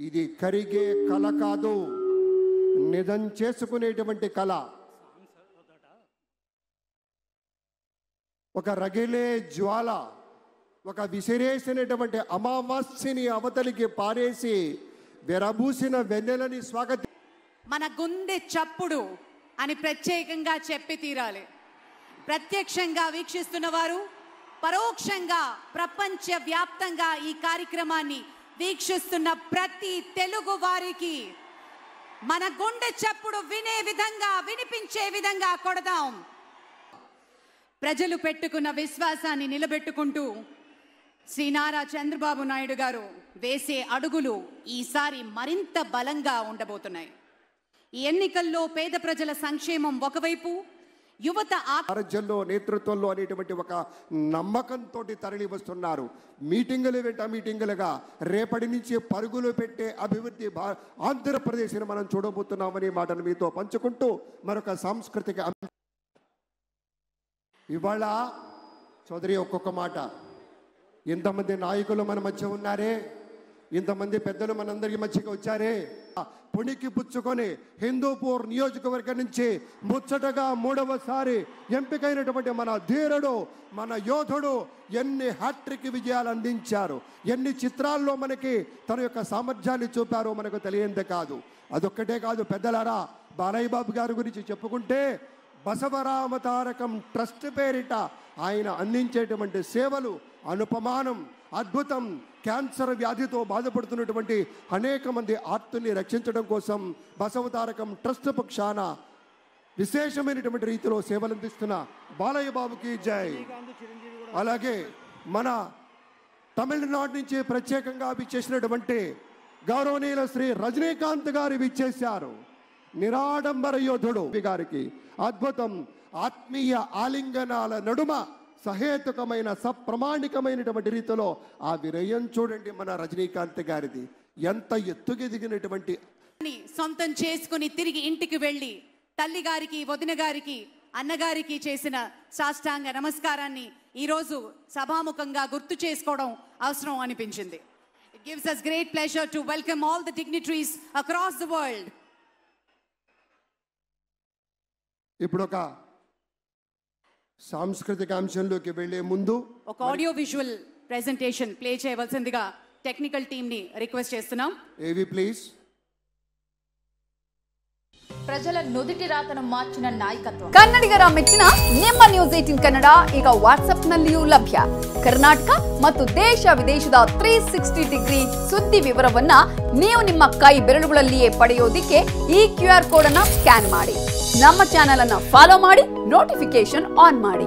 ఇది కరిగే కళ కాదు, నిజం చేసుకునేటువంటి కళ. ఒక రగిలే జ్వాల, ఒక విసిరేసినటువంటి అమావాస్యని అవతలికి పారేసి విరబూసిన వెన్నెలని స్వాగతి. మన గుండె చప్పుడు అని ప్రత్యేకంగా చెప్పి తీరాలి. ప్రత్యక్షంగా వీక్షిస్తున్న వారు, పరోక్షంగా ప్రపంచ వ్యాప్తంగా ఈ కార్యక్రమాన్ని వీక్షిస్తున్న ప్రతి తెలుగు వారికి మన గుండె చప్పుడు వినే విధంగా, వినిపించే విధంగా కొడదాం. ప్రజలు పెట్టుకున్న విశ్వాసాన్ని నిలబెట్టుకుంటూ శ్రీ నారా చంద్రబాబు నాయుడు గారు వేసే అడుగులు ఈసారి మరింత బలంగా ఉండబోతున్నాయి. ఈ ఎన్నికల్లో పేద ప్రజల సంక్షేమం ఒకవైపు, యువత ఆరోగ్యంలో నేతృత్వంలో అనేటువంటి ఒక నమ్మకంతో తరలి వస్తున్నారు. మీటింగులు వెంట మీటింగులుగా రేపటి నుంచి పరుగులు పెట్టే అభివృద్ధి ఆంధ్రప్రదేశ్ని మనం చూడబోతున్నామని మాటను మీతో పంచుకుంటూ మరొక సాంస్కృతిక ఇవాళ చౌదరి ఒక్కొక్క మాట. ఇంతమంది నాయకులు మన మధ్య ఉన్నారే, ఇంతమంది పెద్దలు మనందరి మధ్యకి వచ్చారే. పుణికి పుచ్చుకొని హిందూపూర్ నియోజకవర్గం నుంచి ముచ్చటగా 3వసారి ఎంపికైనటువంటి మన ధీరుడు, మన యోధుడు ఎన్ని హ్యాట్రిక్ విజయాలు అందించారు, ఎన్ని చిత్రాల్లో మనకి తన యొక్క సామర్థ్యాన్ని చూపారో మనకు తెలియందే కాదు. అదొక్కటే కాదు పెద్దలారా, బాలయ్య బాబు గారి గురించి చెప్పుకుంటే బసవరామ తారకం ట్రస్ట్ పేరిట ఆయన అందించేటువంటి సేవలు అనుపమానం, అద్భుతం. క్యాన్సర్ వ్యాధితో బాధపడుతున్నటువంటి అనేక మంది ఆర్తుల్ని రక్షించడం కోసం బసవతారకం ట్రస్ట్ పక్షాన విశేషమైనటువంటి రీతిలో సేవలు అందిస్తున్న బాలయ్య బాబుకి జై. అలాగే మన తమిళనాడు నుంచి ప్రత్యేకంగా విచ్చేసినటువంటి గౌరవనీయుల శ్రీ రజనీకాంత్ గారు విచ్చేశారు. నిరాడంబర యోధుడు గారికి అద్భుతం. ఆత్మీయ ఆలింగనాల నడుమ సహేతుకమైన సప్రమాణికమైనటువంటి రీతిలో ఆ విరయం చూడండి మన రజనీకాంత్ గారిది. ఎంత ఎత్తుకెదిగినటువంటి సొంతం చేసుకుని తిరిగి ఇంటికి వెళ్ళి తల్లి గారికి, వదిన గారికి, అన్నగారికి చేసిన సాష్టాంగ నమస్కారాన్ని ఈరోజు సభాముఖంగా గుర్తు చేసుకోవడం అవసరం అనిపించింది. It gives us great pleasure to welcome all the dignitaries across the world. ఇప్పుడు ఒక సాంస్కృతిక అంశంలోకి వెళ్లే ముందు ఒక ఆడియో విజువల్ ప్రెజెంటేషన్ ప్లే చేయవలసిందిగా టెక్నికల్ టీమ్ ని రిక్వెస్ట్ చేస్తున్నాం. ఏవి ప్లీజ్. ಪ್ರಜಲ ನುದಿಟಿ ರಾತನ ಮಾರ್ಚಿನ ನಾಯಕತ್ವ ಕನ್ನಡಿಗರ ಮೆಚ್ಚಿನ ನಿಮ್ಮ ನ್ಯೂಸ್ 18 ಕನ್ನಡ ಈಗ ವಾಟ್ಸ್ಆಪ್ ನಲ್ಲಿಯೂ ಲಭ್ಯ. ಕರ್ನಾಟಕ ಮತ್ತು ದೇಶ ವಿದೇಶದ 360 ಡಿಗ್ರಿ ಸುದ್ದಿ ವಿವರವನ್ನ ನೀವು ನಿಮ್ಮ ಕೈ ಬೆರಳುಗಳಲ್ಲಿಯೇ ಪಡೆಯೋದಿಕ್ಕೆ ಈ QR ಕೋಡ್ ಅನ್ನು ಸ್ಕ್ಯಾನ್ ಮಾಡಿ. ನಮ್ಮ ಚಾನೆಲ್ ಅನ್ನು ಫಾಲೋ ಮಾಡಿ, ನೋಟಿಫಿಕೇಶನ್ ಆನ್ ಮಾಡಿ.